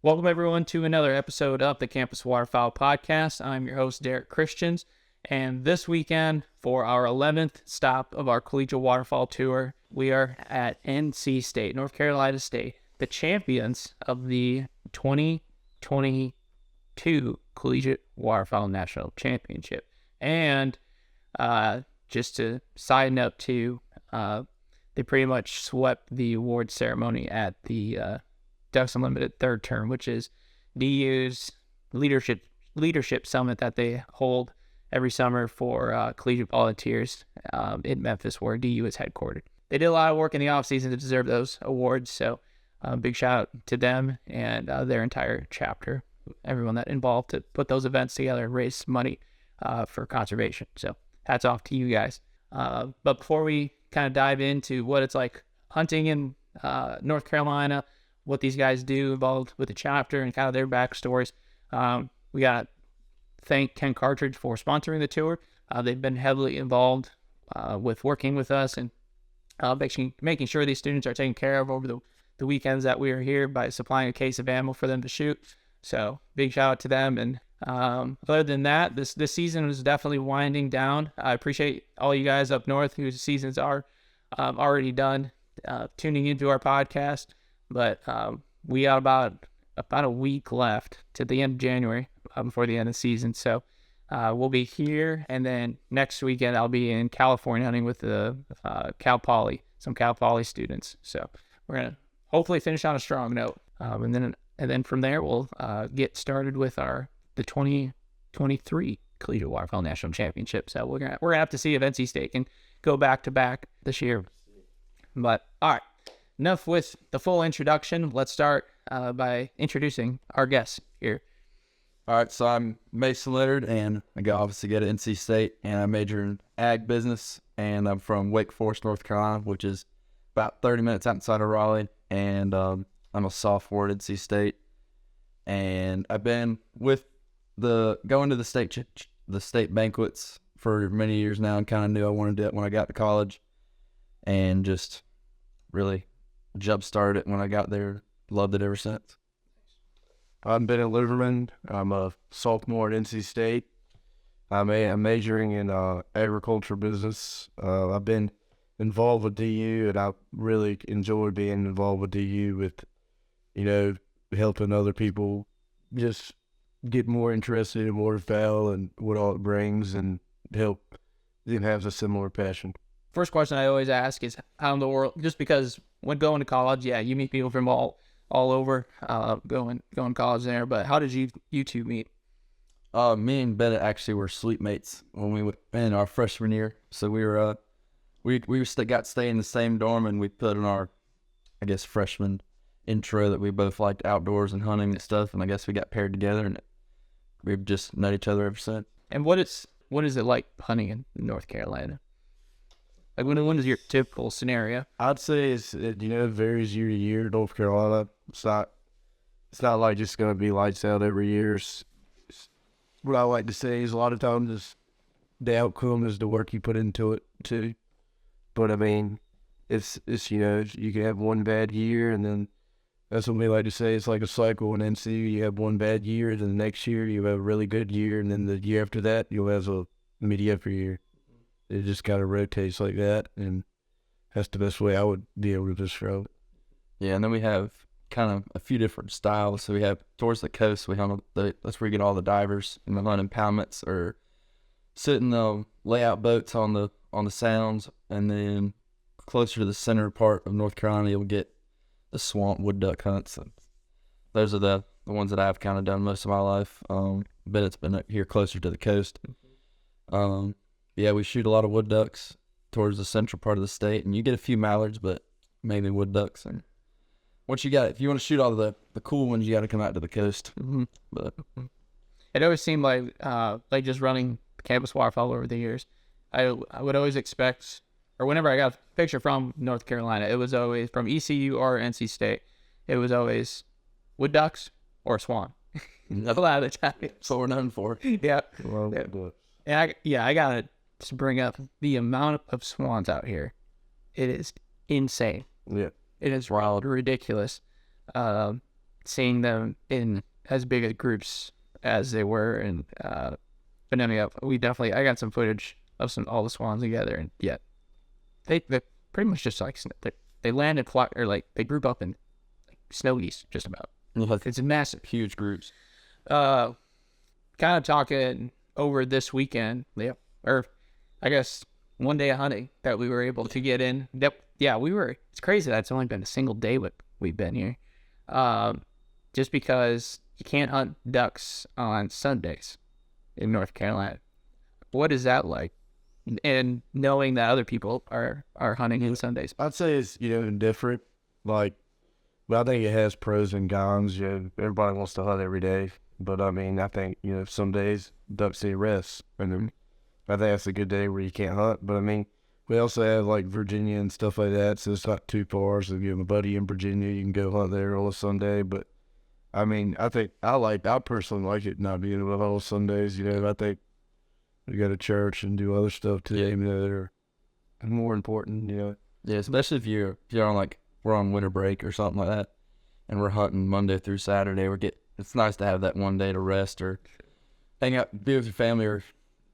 Welcome, everyone, to another episode of the Campus Waterfowl Podcast. I'm your host, Derek Christians, and this weekend, for our 11th stop of our Collegiate Waterfowl Tour, we are at NC State, North Carolina State, the champions of the 2022 Collegiate Waterfowl National Championship. And just a side note, too, they pretty much swept the award ceremony at the Ducks Unlimited third term, which is DU's leadership summit that they hold every summer for collegiate volunteers in Memphis, where DU is headquartered. They did a lot of work in the offseason to deserve those awards, so big shout out to them and their entire chapter, everyone that involved to put those events together and raise money for conservation. So hats off to you guys. But before we kind of dive into what it's like hunting in North Carolina, what these guys do involved with the chapter and kind of their backstories, we got to thank Ken Cartridge for sponsoring the tour. They've been heavily involved with working with us and making sure these students are taken care of over the weekends that we are here by supplying a case of ammo for them to shoot. So big shout out to them. And other than that, this season was definitely winding down. I appreciate all you guys up north whose seasons are already done tuning into our podcast. But we got about a week left to the end of January before the end of the season. So we'll be here, and then next weekend I'll be in California hunting with the some Cal Poly students. So we're gonna hopefully finish on a strong note, and then from there we'll get started with the 2023 Collegiate Waterfowl National Championship. So we're gonna have to see if NC State can go back to back this year. But all right. Enough with the full introduction. Let's start by introducing our guests here. All right, so I'm Mason Leonard, and I obviously go to NC State, and I major in ag business, and I'm from Wake Forest, North Carolina, which is about 30 minutes outside of Raleigh, and I'm a sophomore at NC State, and I've been going to the state banquets for many years now, and kind of knew I wanted to do it when I got to college, and just really jump-started it when I got there. Loved it ever since. I'm Ben Liverman. I'm a sophomore at NC State. I'm majoring in agriculture business. I've been involved with DU, and I really enjoy being involved with DU with, helping other people just get more interested in waterfowl and what all it brings, and help them have a similar passion. First question I always ask is how in the world, just because when going to college, yeah, you meet people from all over going to college there, but how did you two meet? Me and Bennett actually were suite mates when we were in our freshman year. So we were we got to stay in the same dorm, and we put in our, I guess, freshman intro that we both liked outdoors and hunting and stuff, and I guess we got paired together, and we've just known each other ever since. And what is it like hunting in North Carolina? Like, when is your typical scenario? I'd say it varies year to year. North Carolina, it's not like just going to be lights out every year. What I like to say is a lot of times the outcome is the work you put into it too. But I mean, it's you can have one bad year, and then that's what we like to say. It's like a cycle in NC. You have one bad year, then the next year you have a really good year, and then the year after that you'll have a mediocre year. It just kind of rotates like that, and that's the best way I would be able to describe it. Yeah, and then we have kind of a few different styles. So we have towards the coast, that's where you get all the divers and the hunt impoundments, or sitting the layout boats on the sounds, and then closer to the center part of North Carolina, you'll get the swamp wood duck hunts. And those are the ones that I've kind of done most of my life. But it's been up here closer to the coast. Yeah, we shoot a lot of wood ducks towards the central part of the state, and you get a few mallards, but mainly wood ducks. And once if you want to shoot all the cool ones, you got to come out to the coast. Mm-hmm. But it always seemed like just running campus waterfowl over the years, I would always expect, or whenever I got a picture from North Carolina, it was always from ECU or NC State. It was always wood ducks or swan. A lot of the time. That's what we're known for. Yeah. Well, and I gotta just bring up the amount of swans out here. It is insane. Yeah. It is wild, ridiculous. seeing them in as big a groups as they were, and but then I got some footage of all the swans together, and yeah, they pretty much just like they landed or like they group up in like snow geese just about. It's a massive, huge groups. Kind of talking over this weekend, yeah, or I guess one day of hunting that we were able to get in. It's crazy that it's only been a single day we've been here. Just because you can't hunt ducks on Sundays in North Carolina. What is that like? And knowing that other people are hunting on Sundays. I'd say it's, different. Like, but I think it has pros and cons. Everybody wants to hunt every day. But, I mean, I think, some days ducks need rest. And I think that's a good day where you can't hunt. But, I mean, we also have, like, Virginia and stuff like that, so it's not too far. So if you have a buddy in Virginia, you can go hunt there on a Sunday. But, I mean, I personally like it not being able to hunt on Sundays. I think we go to church and do other stuff too, that are more important, Yeah, especially if you're on, like, we're on winter break or something like that, and we're hunting Monday through Saturday. It's nice to have that one day to rest or hang out, be with your family, or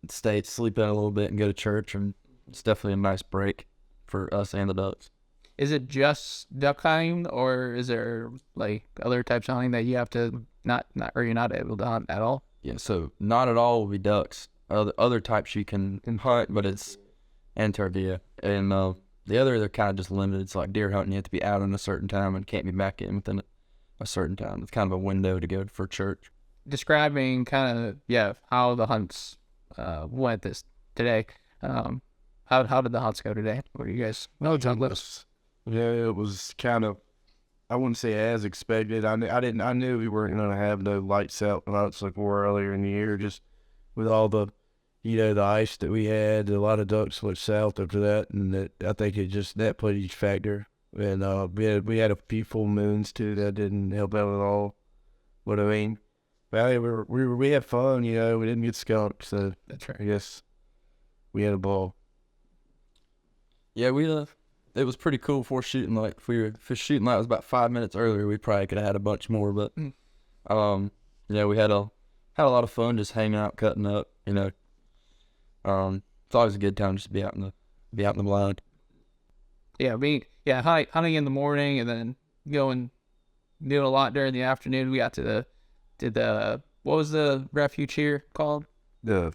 sleep in a little bit and go to church, and it's definitely a nice break for us and the ducks. Is it just duck hunting, or is there like other types of hunting that you have to you're not able to hunt at all? Yeah, so not at all will be ducks. Other types you can hunt, but it's and turkey, and the other they're kind of just limited. It's like deer hunting; you have to be out in a certain time and can't be back in within a certain time. It's kind of a window to go for church. Describing kind of how the hunts went today. How did the hunts go today? What are you guys? It was kind of, I wouldn't say as expected. I knew we weren't going to have no lights out hunts like we were earlier in the year, just with all the, the ice that we had. A lot of ducks went south after that, and I think that played each factor. And we had a few full moons too that didn't help out at all. But I mean, we had fun. We didn't get skunked, so that's right. I guess we had a ball. Yeah, it was pretty cool for shooting. Like if shooting like it was about 5 minutes earlier, we probably could have had a bunch more. But we had a lot of fun just hanging out, cutting up. It's always a good time just to be out in the blind. Yeah, hunting in the morning and then doing a lot during the afternoon. We got to the what was the refuge here called? The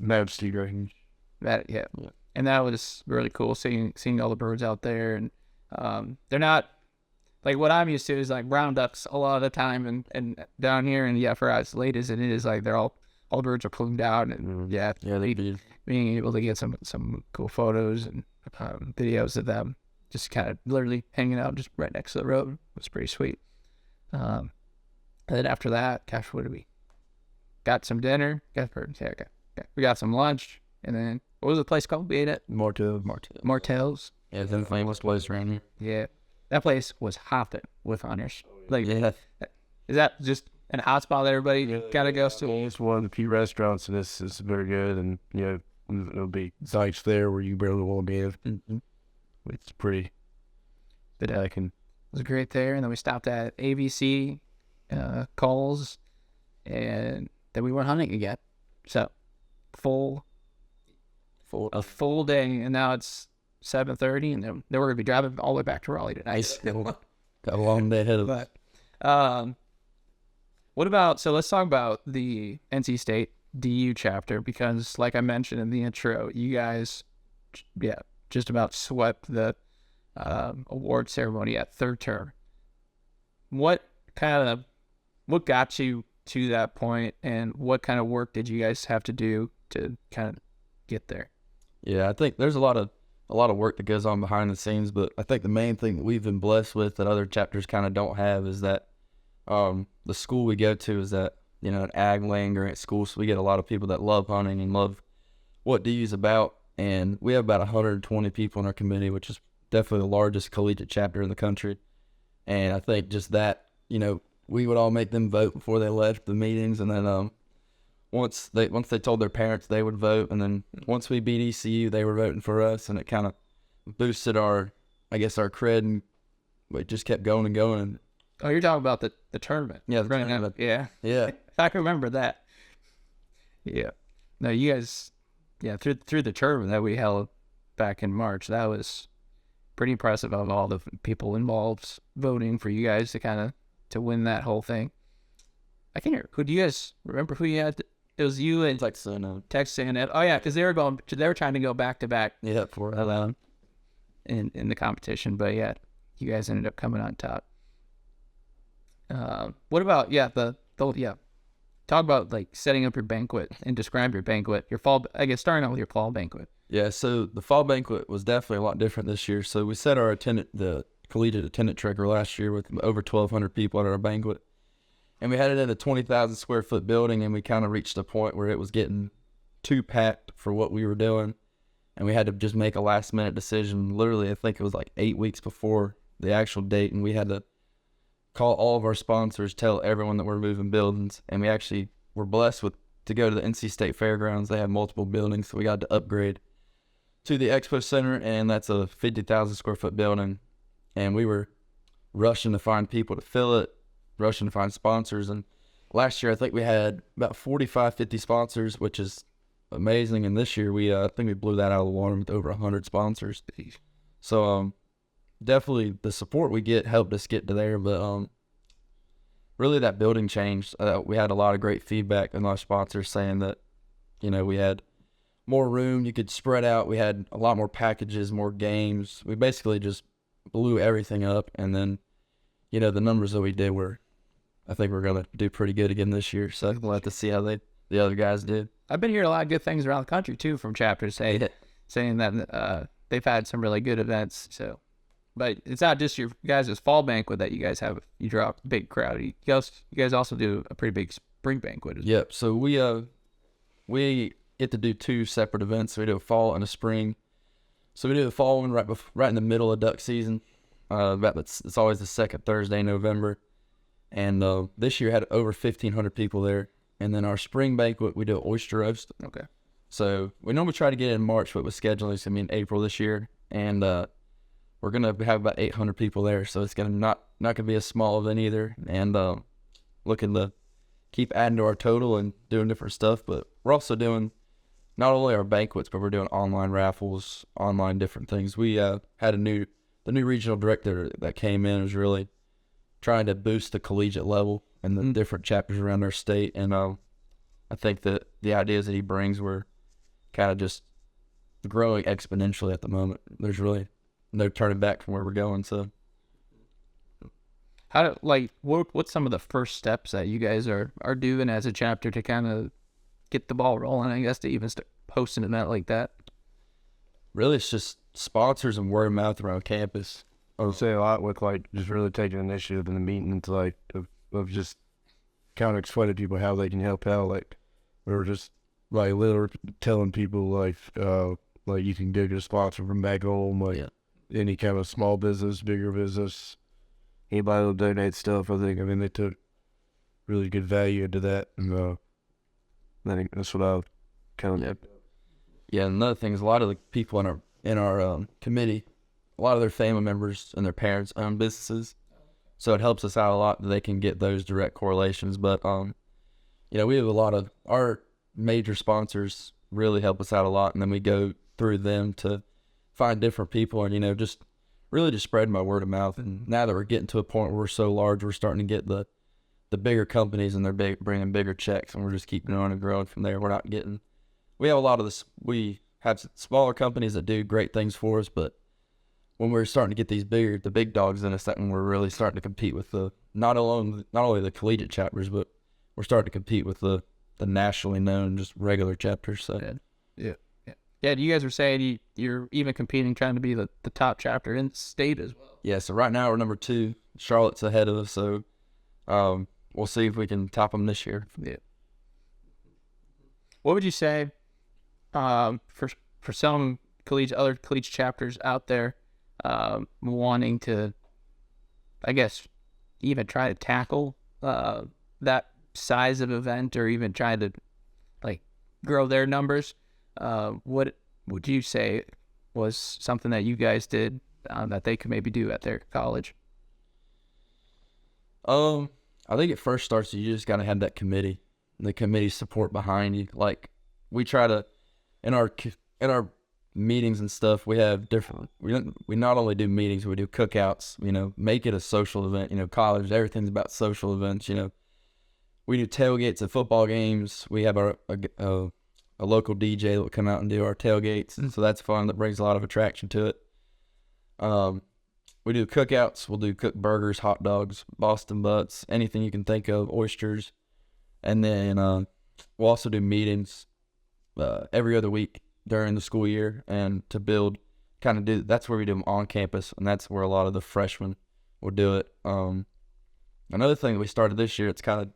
Mavic range. Yeah. And that was really cool seeing all the birds out there, and they're not like what I'm used to is like brown ducks a lot of the time, and down here, and for as late as it is, like they're all the birds are plumed out, and being able to get some cool photos and videos of them just kind of literally hanging out just right next to the road was pretty sweet. And then after that, gosh, what did we got? Some dinner, we got some lunch, and then what was the place called? We ate at Martell's. Yeah, it's a famous place around here. Yeah, that place was hopping with hunters. Is that just an hot spot that everybody gotta go to? It's one of the few restaurants, and it's very good, and there'll be sites there where you barely want to be in. Mm-hmm. It's pretty. It was great there, and then we stopped at ABC calls, and then we went hunting again. So a full day, and now it's 7:30, and then we're gonna be driving all the way back to Raleigh tonight. Got a long day ahead of us. What about? So let's talk about the NC State DU chapter, because, like I mentioned in the intro, you guys, just about swept the award ceremony at third term. What got you to that point, and what kind of work did you guys have to do to kind of get there? Yeah, I think there's a lot of work that goes on behind the scenes, but I think the main thing that we've been blessed with that other chapters kind of don't have is that the school we go to is that, an ag land grant school, so we get a lot of people that love hunting and love what DU's about, and we have about 120 people in our committee, which is definitely the largest collegiate chapter in the country. And I think just that, we would all make them vote before they left the meetings, and then once they told their parents, they would vote, and then once we beat ECU, they were voting for us, and it kind of boosted our cred, and we just kept going and going. And Oh, you're talking about the tournament. Yeah, the Right. tournament. Yeah. Yeah. I can remember that. Yeah. No, you guys, through the tournament that we held back in March, that was pretty impressive of all the people involved voting for you guys to kind of to win that whole thing. I can't hear. Who do you guys remember who you had? It was you and Texas A&M. Texas A&M. Oh yeah, because they were trying to go back to back Yeah, for in the competition, but yeah, you guys ended up coming on top. What about talk about like setting up your banquet and describe your banquet, your fall. I guess starting out with your fall banquet. Yeah, so the fall banquet was definitely a lot different this year. So we set the collegiate attendant tracker last year with over 1,200 people at our banquet. And we had it in a 20,000 square foot building, and we kind of reached a point where it was getting too packed for what we were doing. And we had to just make a last minute decision. Literally, I think it was like 8 weeks before the actual date, and we had to call all of our sponsors, tell everyone that we're moving buildings. And we actually were blessed to go to the NC State Fairgrounds. They have multiple buildings, so we got to upgrade to the Expo Center, and that's a 50,000 square foot building. And we were rushing to find people to fill it, rushing to find sponsors. And last year, I think we had about 45, 50 sponsors, which is amazing. And this year, I think we blew that out of the water with over 100 sponsors. So, definitely the support we get helped us get to there. But, really that building changed. We had a lot of great feedback and our sponsors saying that, we had more room, you could spread out. We had a lot more packages, more games. We basically just blew everything up. And then, the numbers that we did I think we're going to do pretty good again this year. So we'll have to see how the other guys did. I've been hearing a lot of good things around the country too from chapters saying that they've had some really good events. So, but it's not just your guys' fall banquet that you guys have. You draw a big crowd. You guys also do a pretty big spring banquet. Yep. So we get to do two separate events. So we do a fall and a spring. So we do the fall one right in the middle of duck season. It's always the second Thursday in November. And this year had over 1,500 people there. And then our spring banquet, we do an oyster roast. Okay. So we normally try to get it in March, but with scheduling, it's going to be in April this year. And we're going to have about 800 people there. So it's going to not going to be a small event either. And looking to keep adding to our total and doing different stuff. But we're also doing not only our banquets, but we're doing online raffles, online different things. We had the new regional director that came in was really trying to boost the collegiate level and the different chapters around our state. And I think that the ideas that he brings were kind of just growing exponentially at the moment. There's really no turning back from where we're going. So what's some of the first steps that you guys are doing as a chapter to kind of get the ball rolling, I guess, to even start hosting an event like that? Really, it's just sponsors and word of mouth around campus. I would say a lot with just really taking initiative in the meetings, of just kind of explaining to people how they can help out. Or just literally telling people you can get a sponsor from back home, any kind of small business, bigger business, anybody will donate stuff. I mean they took really good value into that, and I think that's what I kind of. Yeah, another thing is a lot of the people in our committee, a lot of their family members and their parents own businesses, so it helps us out a lot that they can get those direct correlations. But we have a lot of our major sponsors really help us out a lot, and then we go through them to find different people, and just really just spread my word of mouth. And now that we're getting to a point where we're so large, we're starting to get the bigger companies, and they're bringing bigger checks, and we're just keeping on and growing from there. We have a lot of this. We have smaller companies that do great things for us, but when we're starting to get the big dogs in us, that when we're really starting to compete with not only the collegiate chapters, but we're starting to compete with the nationally known just regular chapters. So yeah. You guys were saying you're even competing, trying to be the top chapter in the state as well. Yeah. So right now we're number 2. Charlotte's ahead of us. So we'll see if we can top them this year. Yeah. What would you say for some other collegiate chapters out there wanting to, I guess, even try to tackle that size of event, or even try to grow their numbers? What would you say was something that you guys did that they could maybe do at their college? I think it first starts, you just gotta have that committee, the committee support behind you. Like, we try to, in our meetings and stuff, we have different, we not only do meetings, we do cookouts, you know, make it a social event. You know, college, everything's about social events. You know, we do tailgates at football games. We have a local DJ that will come out and do our tailgates, so that's fun. That brings a lot of attraction to it. We do cookouts. We'll do cooked burgers, hot dogs, Boston butts, anything you can think of, oysters. And then we'll also do meetings every other week during the school year, and to build, that's where we do them on campus, and that's where a lot of the freshmen will do it. Another thing that we started this year, it's kind of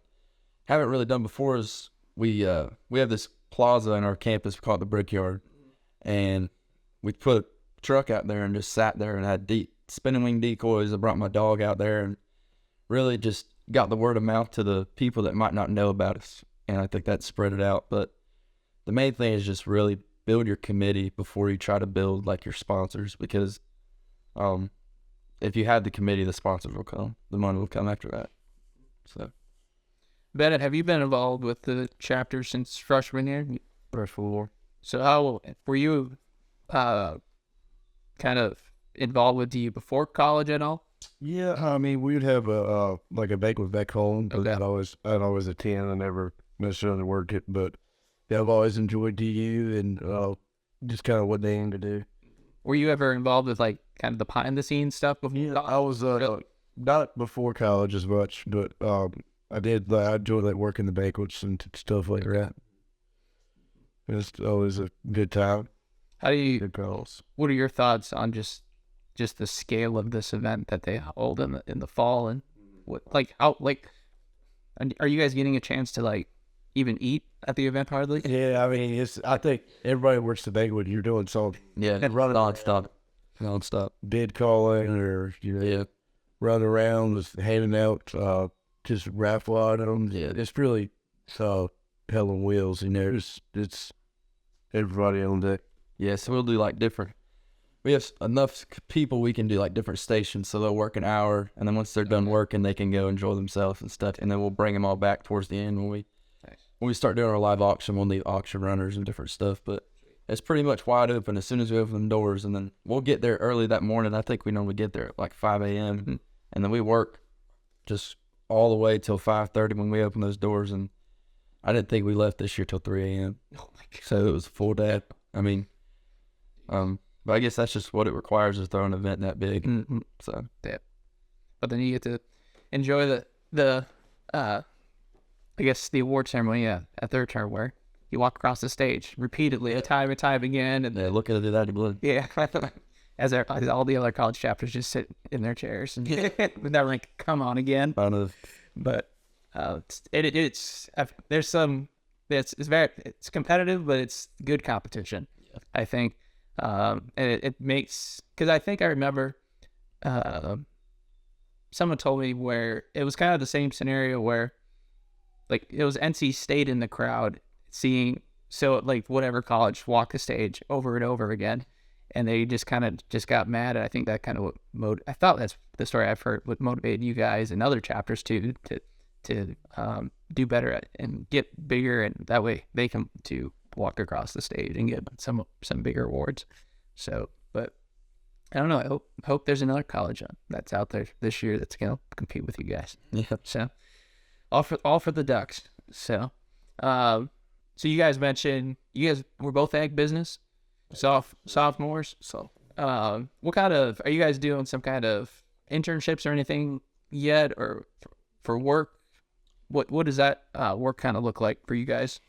haven't really done before, is we have this plaza in our campus, we call it the Brickyard, and we put a truck out there and just sat there and had spinning wing decoys. I brought my dog out there and really just got the word of mouth to the people that might not know about us, and I think that spread it out. But the main thing is just really build your committee before you try to build like your sponsors, because if you have the committee, the sponsors will come, the money will come after that. So Bennett, have you been involved with the chapter since freshman year? Freshman year. So how were you kind of involved with you before college at all? Yeah, I mean, we'd have a banquet back home, but I'd always attend. I never necessarily worked it, but I've always enjoyed DU and just kind of what they aim to do. Were you ever involved with like kind of the behind the scenes stuff before? Yeah, I was not before college as much, but I did. I enjoyed like working the banquets and stuff like that. It's always a good time. How do you? Good girls. What are your thoughts on just the scale of this event that they hold in the fall, and what are you guys getting a chance to like even eat at the event hardly? Yeah, I mean, I think everybody works the banquet. You're doing something. Yeah, and running nonstop. Bid calling, or running around just handing out just raffle items. Yeah, it's really hell on wheels. You know, it's everybody on deck. Yeah, so we'll do like different. We have enough people, we can do like different stations, so they'll work an hour, and then once they're done working, they can go enjoy themselves and stuff, and then we'll bring them all back towards the end when we start doing our live auction. We'll need auction runners and different stuff, but it's pretty much wide open as soon as we open the doors, and then we'll get there early that morning. I think we normally get there at like 5 a.m., and then we work just all the way till 5:30 when we open those doors, and I didn't think we left this year till 3 a.m. Oh my God. So it was a full day. I mean, but I guess that's just what it requires to throw an event that big. Mm-hmm. So yeah, but then you get to enjoy the I guess the award ceremony at their turn, where you walk across the stage repeatedly, time and time again, and looking to do that again. Yeah, as all the other college chapters just sit in their chairs and they're like, "Come on again." But it's competitive, but it's good competition. Yeah. I think. And it makes, because I think I remember someone told me where it was kind of the same scenario where like it was NC State in the crowd seeing like whatever college walk the stage over and over again, and they just got mad. And I think that kind of I thought that's the story I've heard, what motivated you guys and other chapters to do better and get bigger, and that way they come to walk across the stage and get some bigger awards. So, but I don't know. I hope there's another college that's out there this year that's gonna compete with you guys. Yeah. So, all for the Ducks. So, so you guys mentioned you guys were both ag business, sophomores. So, what kind of, are you guys doing some kind of internships or anything yet, or for work? What does that work kind of look like for you guys?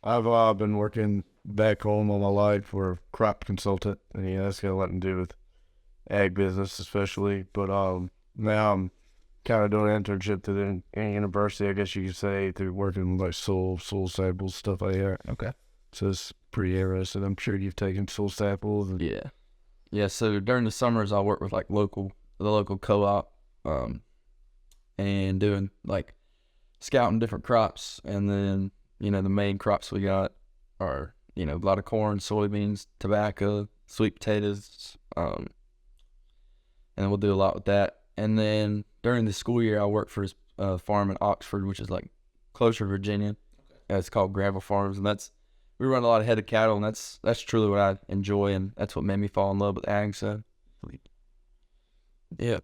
I've been working back home all my life for a crop consultant, and that's got a lot to do with ag business especially. But now I'm kind of doing an internship to the university, I guess you could say, through working with like soil samples, stuff like that. Okay. So it's pretty interesting. I'm sure you've taken soil samples. Yeah. So during the summers, I work with like the local co-op, and doing like scouting different crops, and then the main crops we got are a lot of corn, soybeans, tobacco, sweet potatoes, and we'll do a lot with that. And then during the school year, I work for farm in Oxford, which is like closer to Virginia. It's called Gravel Farms, and we run a lot of head of cattle, and that's truly what I enjoy, and that's what made me fall in love with ag. So, yeah.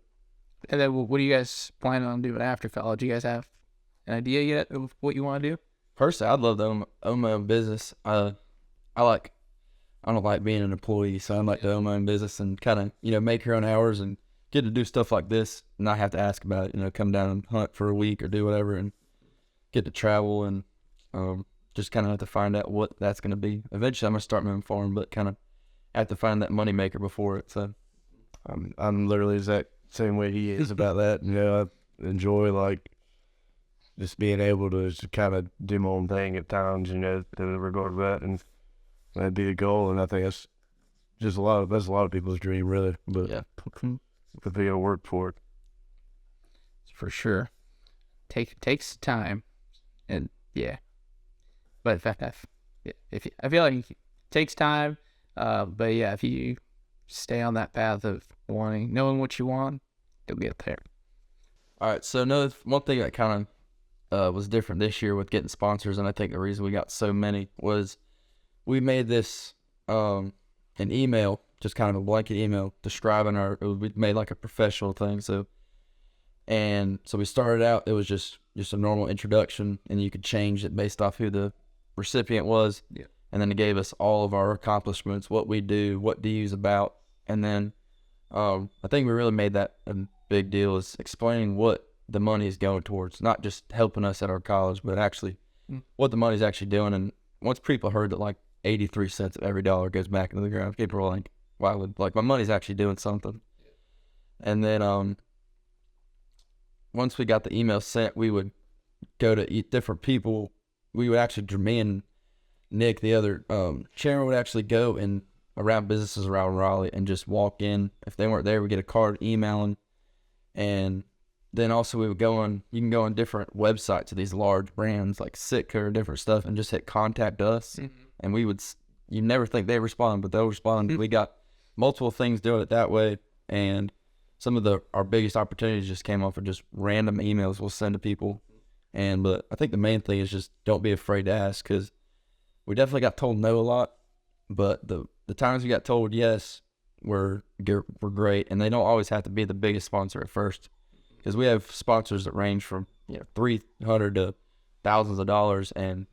And then what do you guys plan on doing after college? Do you guys have an idea yet of what you want to do? Personally, I'd love to own my own business. I don't like being an employee, so I'd like to own my own business and kind of, make your own hours and get to do stuff like this and not have to ask about it, come down and hunt for a week or do whatever and get to travel and just kind of have to find out what that's going to be. Eventually, I'm going to start my own farm, but kind of have to find that money maker before it. So I'm literally the exact same way he is about that. I enjoy like just being able to just kind of do my own thing at times, to regard that, and that'd be the goal. And I think that's a lot of people's dream, really. But yeah, but they gotta work for it. For sure, takes time, and yeah. But I feel like it takes time, but yeah, if you stay on that path of knowing what you want, you'll get there. All right, so one thing that kind of was different this year with getting sponsors, and I think the reason we got so many was we made this an email, just kind of a blanket email describing we made like a professional thing. So we started out, it was just a normal introduction, and you could change it based off who the recipient was. Yeah. And then it gave us all of our accomplishments, what we do, what DU's about. And then I think we really made that a big deal, is explaining what the money is going towards, not just helping us at our college, but actually what the money's actually doing. And once people heard that like 83 cents of every dollar goes back into the ground, people were like, wow, like my money's actually doing something. And then once we got the email sent, we would go to different people. We would actually, me and Nick, the other chairman, would actually go and around businesses around Raleigh and just walk in. If they weren't there, we get a card, email them. And then also you can go on different websites of these large brands like Sitka or different stuff and just hit contact us. Mm-hmm. And you never think they respond, but they'll respond. Mm-hmm. We got multiple things doing it that way. And some of our biggest opportunities just came off of just random emails we'll send to people. But I think the main thing is just don't be afraid to ask, because we definitely got told no a lot, but the times we got told yes were great, and they don't always have to be the biggest sponsor at first, because we have sponsors that range from $300 to thousands of dollars, and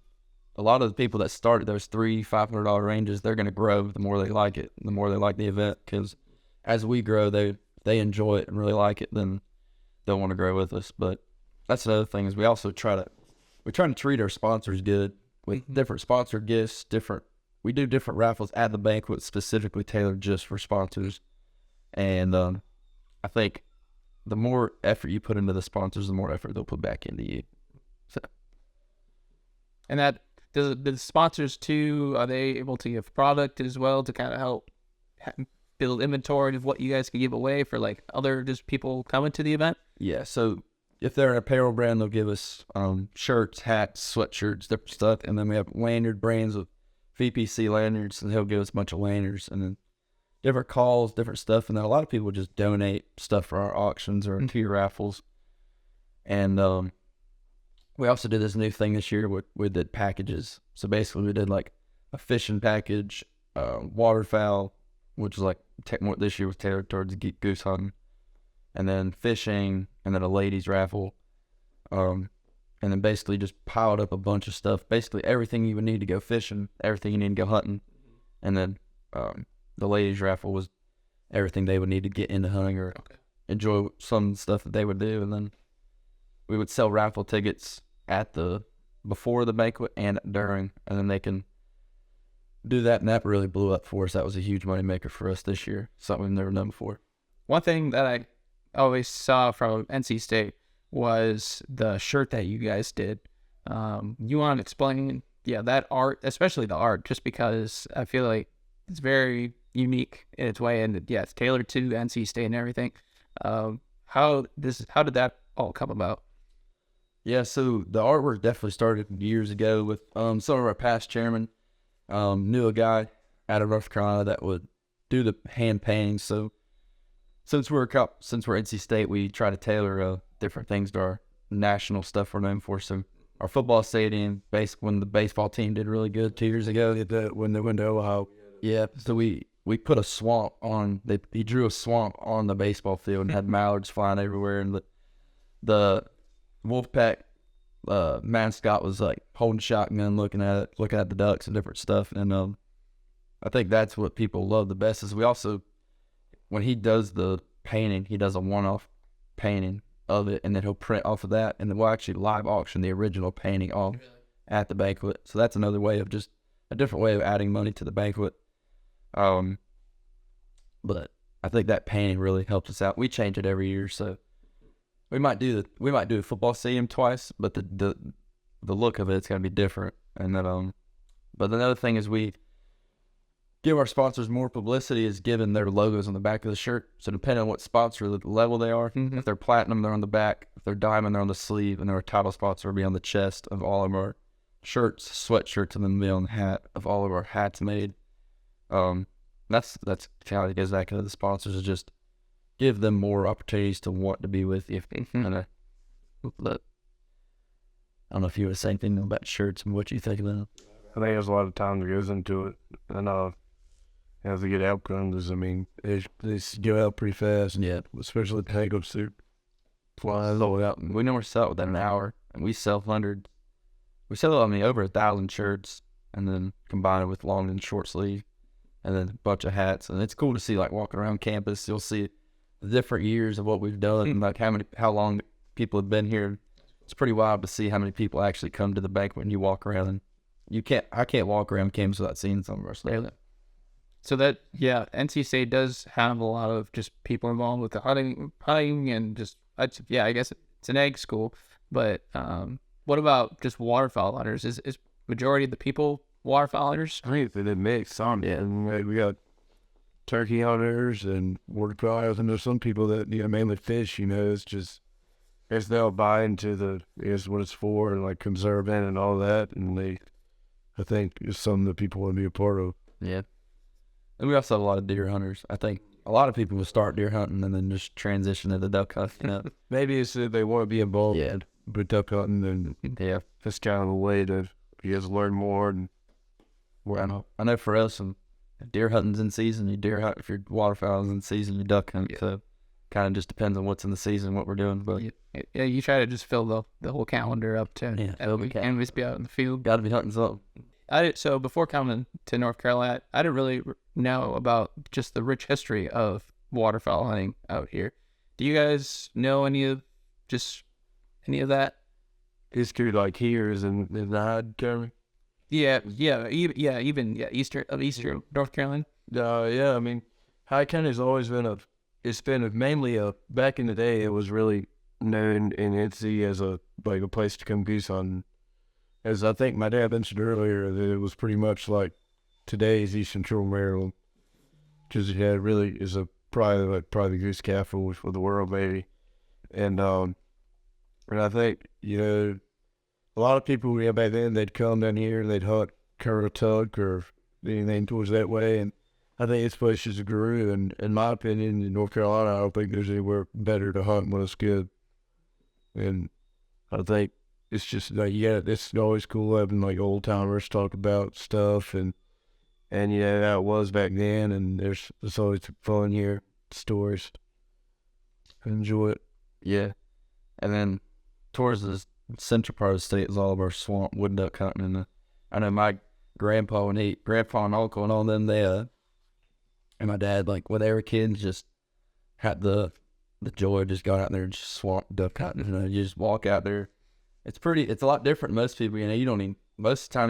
a lot of the people that start at those $300-$500 ranges, they're going to grow the more they like it, the more they like the event, because as we grow, they enjoy it and really like it, then they'll want to grow with us. But that's another thing, is we also try to treat our sponsors good with different sponsor gifts, we do different raffles at the banquet specifically tailored just for sponsors. And I think the more effort you put into the sponsors, the more effort they'll put back into you. So. And that, the sponsors too, are they able to give product as well to kind of help build inventory of what you guys can give away for like other just people coming to the event? Yeah, so if they're an apparel brand, they'll give us shirts, hats, sweatshirts, different stuff. And then we have lanyard brands with VPC lanyards, and he'll give us a bunch of lanyards. And then different calls, different stuff. And then a lot of people just donate stuff for our auctions or tier raffles. And we also did this new thing this year. We did packages. So basically we did like a fishing package, waterfowl, which is like this year was tailored towards goose hunting, and then fishing, and then a ladies raffle, and then basically just piled up a bunch of stuff, basically everything you would need to go fishing, everything you need to go hunting, and then the ladies raffle was everything they would need to get into hunting or enjoy some stuff that they would do. And then we would sell raffle tickets before the banquet and during, and then they can do that, and that really blew up for us. That was a huge money maker for us this year, something we've never done before. One thing that I always saw from NC State was the shirt that you guys did. You want to explain, that art, especially the art, just because I feel like it's very unique in its way, and it's tailored to NC State and everything. How did that all come about? Yeah, so the artwork definitely started years ago with some of our past chairmen. Knew a guy out of North Carolina that would do the hand paintings. So since we're NC State, we try to tailor different things to national stuff we're known for. So our football stadium, when the baseball team did really good 2 years ago, When they went to Ohio. yeah. So we put a swamp on. He drew a swamp on the baseball field and had mallards flying everywhere, and the Wolfpack mascot was like holding shotgun, looking at the ducks and different stuff. And I think that's what people love the best. Is we also, when he does the painting, he does a one-off painting of it, and then he'll print off of that, and then we'll actually live auction the original painting off at the banquet. So that's another way of just a different way of adding money to the banquet. But I think that painting really helped us out. We change it every year, so we might do a football stadium twice, but the look of it's gonna be different. And then but another thing is we give our sponsors more publicity is giving their logos on the back of the shirt. So depending on what sponsor level they are, if they're platinum, they're on the back. If they're diamond, they're on the sleeve, and their title sponsor will be on the chest of all of our shirts, sweatshirts, and then be on the hat of all of our hats made. That's kind of goes back to the sponsors, is just give them more opportunities to want to be with you. And I don't know if you were saying anything about shirts and what you think of them. I think there's a lot of time that goes into it, and as they get outcomes, I mean, they go out pretty fast. Yeah, Especially the tank up suit. Flying all out. we normally sell it within an hour, and we sell hundreds. We sell, over 1,000 shirts, and then combine it with long and short sleeve, and then a bunch of hats. And it's cool to see, like, walking around campus, you'll see the different years of what we've done, and like how long people have been here. It's pretty wild to see how many people actually come to the banquet when you walk around. And I can't walk around campus without seeing some of our stuff. So that, NC State does have a lot of just people involved with the hunting and just, I guess it's an egg school. But what about just waterfowl hunters? Is majority of the people waterfowl hunters? I think they mix some. Yeah. And we got turkey hunters and waterfowl hunters, and there's some people that, mainly fish, it's just, they'll buy into what it's for, and like conserving and all that. And I think it's something that people want to be a part of. Yeah. And we also have a lot of deer hunters. I think a lot of people will start deer hunting and then just transition into duck hunting. Maybe it's that they want to be involved with duck hunting, and that's kind of a way to learn more. And I know for us, deer hunting's in season. You deer hunt. If your waterfowl's in season, you duck hunt. So kind of just depends on what's in the season, what we're doing. But you try to just fill the whole calendar up to and just be out in the field. Got to be hunting something. So before coming to North Carolina, I didn't really know about just the rich history of waterfowl hunting out here. Do you guys know any of that? History like here is in the Hyde County? Even Eastern North Carolina. I mean, Hyde County has always been mainly back in the day, it was really known in NC as a place to come goose hunting. As I think my dad mentioned earlier, that it was pretty much like today's East Central Maryland, because it really is probably the goose capital for the world, maybe. And I think a lot of people back then, they'd come down here and they'd hunt Currituck or anything towards that way. And I think it's places that grew. And in my opinion, in North Carolina, I don't think there's anywhere better to hunt when it's good. And I think it's just like, it's always cool having like old timers talk about stuff and how it was back then. And it's always fun here, stories. Enjoy it. Yeah. And then towards the central part of the state is all of our swamp wood duck hunting. And I know my grandpa and uncle and all them, they and my dad, like when they were kids, just had the joy of just going out there and just swamp duck hunting. You just walk out there. It's a lot different than most people. You don't even, most of the time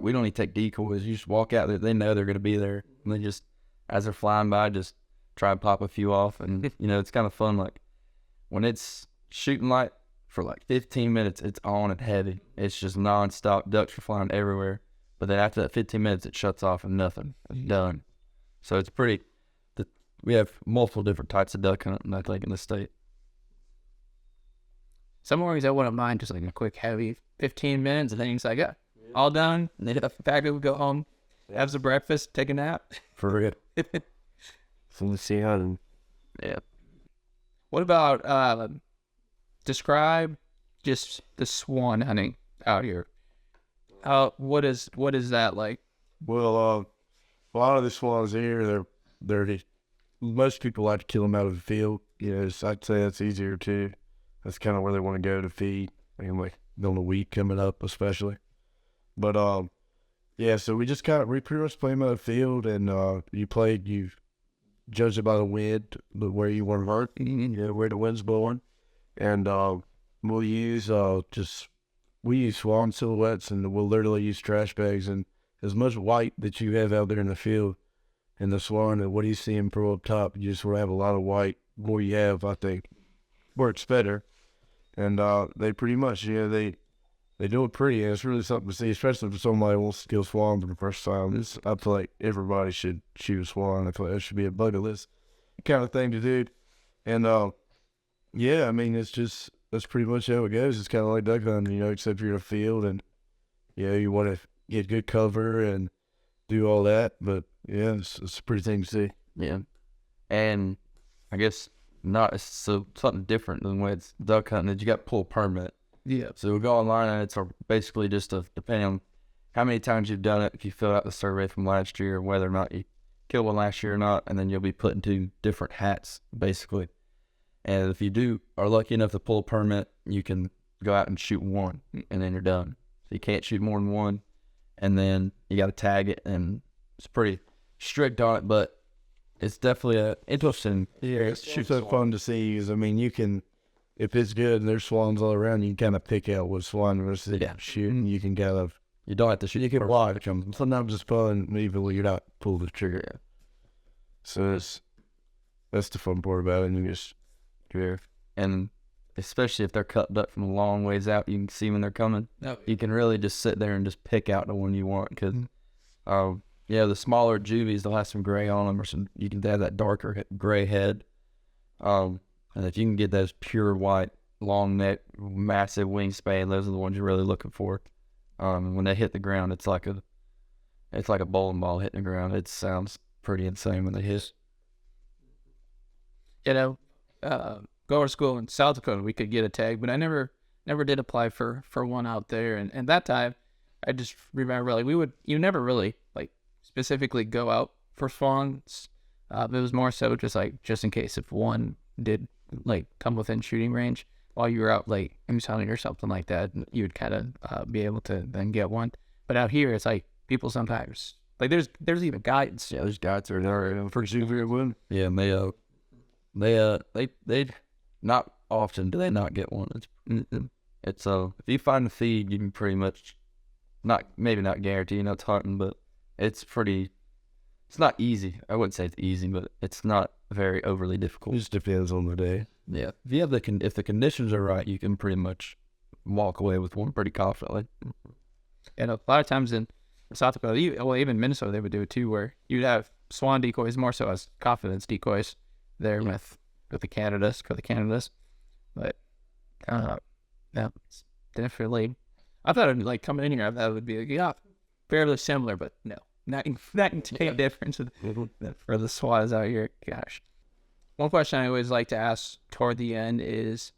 we don't even take decoys. You just walk out there. They know they're going to be there. And they just, as they're flying by, just try and pop a few off. And, it's kind of fun. Like when it's shooting light for like 15 minutes, it's on and heavy. It's just nonstop. Ducks are flying everywhere. But then after that 15 minutes, it shuts off and nothing. It's done. So it's we have multiple different types of duck hunting, I think, in the state. Some mornings I wouldn't mind just like a quick, heavy 15 minutes, and then it's like, all done. And then the fact that we go home, have some breakfast, take a nap. For real. So let's see how. Yeah. What about describe just the swan hunting out here. What is that like? Well, a lot of the swans here, most people like to kill them out of the field. I'd say that's easier too. That's kind of where they want to go to feed. Like on the week coming up, especially. But yeah. So we pretty much play them out of the field, and you judge it by the wind, where you want to hunt, where the wind's blowing, and we use swan silhouettes, and we'll literally use trash bags and as much white that you have out there in the field. And the swan, and what do you see him throw up top? You just want to have a lot of white. The more you have, I think, works better. And they pretty much, they do it pretty, and it's really something to see, especially for somebody who wants to kill swan for the first time. I feel like everybody should shoot a swan. I feel like that should be a bucket list kind of thing to do. And yeah, I mean, that's pretty much how it goes. It's kind of like duck hunting, except you're in a field, and you want to get good cover and do all that. But yeah, it's a pretty thing to see. Yeah. And I guess something different than when it's duck hunting is you got to pull a permit. Yeah. So we'll go online, and it's basically just depending on how many times you've done it, if you filled out the survey from last year, whether or not you killed one last year or not, and then you'll be put into different hats, basically. And if you are lucky enough to pull a permit, you can go out and shoot one, and then you're done. So you can't shoot more than one, and then you got to tag it, and it's pretty strict on it, but it's definitely an interesting. Yeah, it's so fun to see. I mean, you can, if it's good and there's swans all around, you can kind of pick out what swan versus shooting. You can you don't have to shoot. You can watch them. Sometimes it's fun, even when you're not pulling the trigger. Yeah. So that's the fun part about it. And you just and especially if they're cut up from a long ways out, you can see when they're coming. You can really just sit there and just pick out the one you want, because the smaller juvies, they'll have some gray on them, or you can have that darker gray head. And if you can get those pure white, long neck, massive wingspan, those are the ones you're really looking for. When they hit the ground, it's like a bowling ball hitting the ground. It sounds pretty insane when they hit. Go to school in South Dakota, we could get a tag, but I never did apply for one out there. And that time, I just remember, like, you never really, like, specifically go out for swans. It was more so just in case if one did, like, come within shooting range while you were out, like, moose hunting or something like that, you would kind of be able to then get one. But out here, it's like people sometimes, like, there's even guides. Yeah, there's guides that are there for juvenile one. Yeah, and they not often do they not get one. It's if you find the feed, you can pretty much maybe not guarantee it's hunting, but it's not easy. I wouldn't say it's easy, but it's not very overly difficult. It just depends on the day. Yeah, if the conditions are right, you can pretty much walk away with one pretty confidently. And a lot of times in South Dakota, even Minnesota, they would do it too, where you'd have swan decoys more so as confidence decoys there with the Canadas. But it's definitely, I thought it'd, like, coming in here, I thought it would be fairly similar, but no, not in difference for the swans out here. Gosh. One question I always like to ask toward the end is,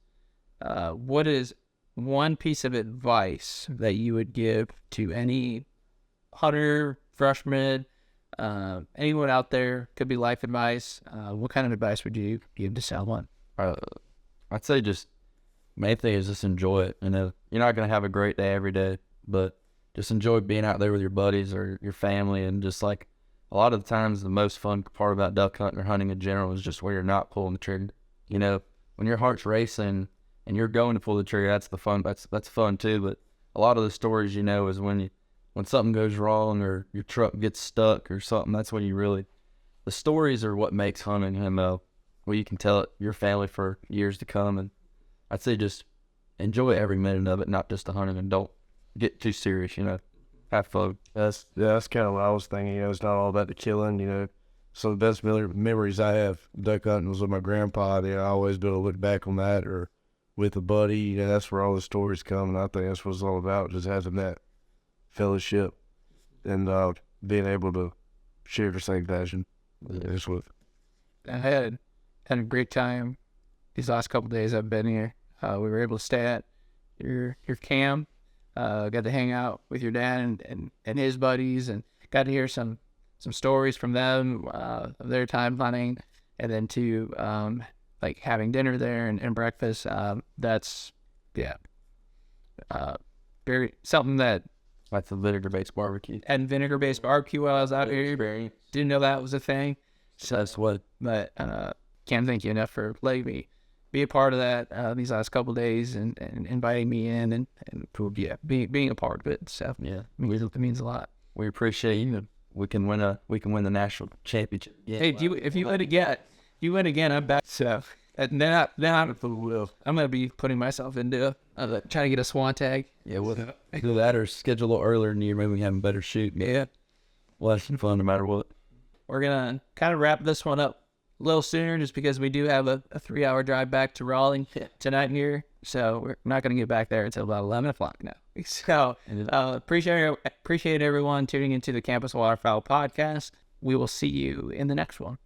what is one piece of advice that you would give to any hunter, freshman, anyone out there? Could be life advice. What kind of advice would you give to someone? I'd say just main thing is just enjoy it. You're not gonna have a great day every day, but just enjoy being out there with your buddies or your family. And just, like, a lot of the times, the most fun part about duck hunting or hunting in general is just where you're not pulling the trigger. When your heart's racing and you're going to pull the trigger, that's the fun. That's fun too. But a lot of the stories, is when something goes wrong or your truck gets stuck or something. That's when the stories are what makes hunting where you can tell it your family for years to come. And I'd say just enjoy every minute of it, not just the hunting, and don't get too serious. Have fun. That's kind of what I was thinking. It's not all about the killing. So the best memories I have duck hunting was with my grandpa. I always be able to look back on that, or with a buddy. That's where all the stories come, and I think that's what it's all about, just having that fellowship and being able to share the same passion. That's what. I had a great time these last couple of days I've been here. We were able to stay at your cam. Got to hang out with your dad and his buddies, and got to hear some stories from them of their time hunting, and then to like having dinner there and breakfast. That's very something that. Like the vinegar-based barbecue. And vinegar-based barbecue while I was out here. Didn't know that was a thing. So that's what. But can't thank you enough for letting me be a part of that these last couple of days and inviting me in and being a part of it. So it means a lot. We appreciate you. We can win the national championship. Yeah. Hey, if you win again, I'm back. So and then I'm gonna be putting myself into trying to get a swan tag. Yeah, we'll do that or schedule a little earlier in the year. Maybe we can have a better shoot. Yeah. Well, that's fun no matter what. We're going to kind of wrap this one up a little sooner just because we do have a 3-hour drive back to Raleigh tonight here. So we're not going to get back there until about 11 o'clock now. So appreciate everyone tuning into the Campus Waterfowl podcast. We will see you in the next one.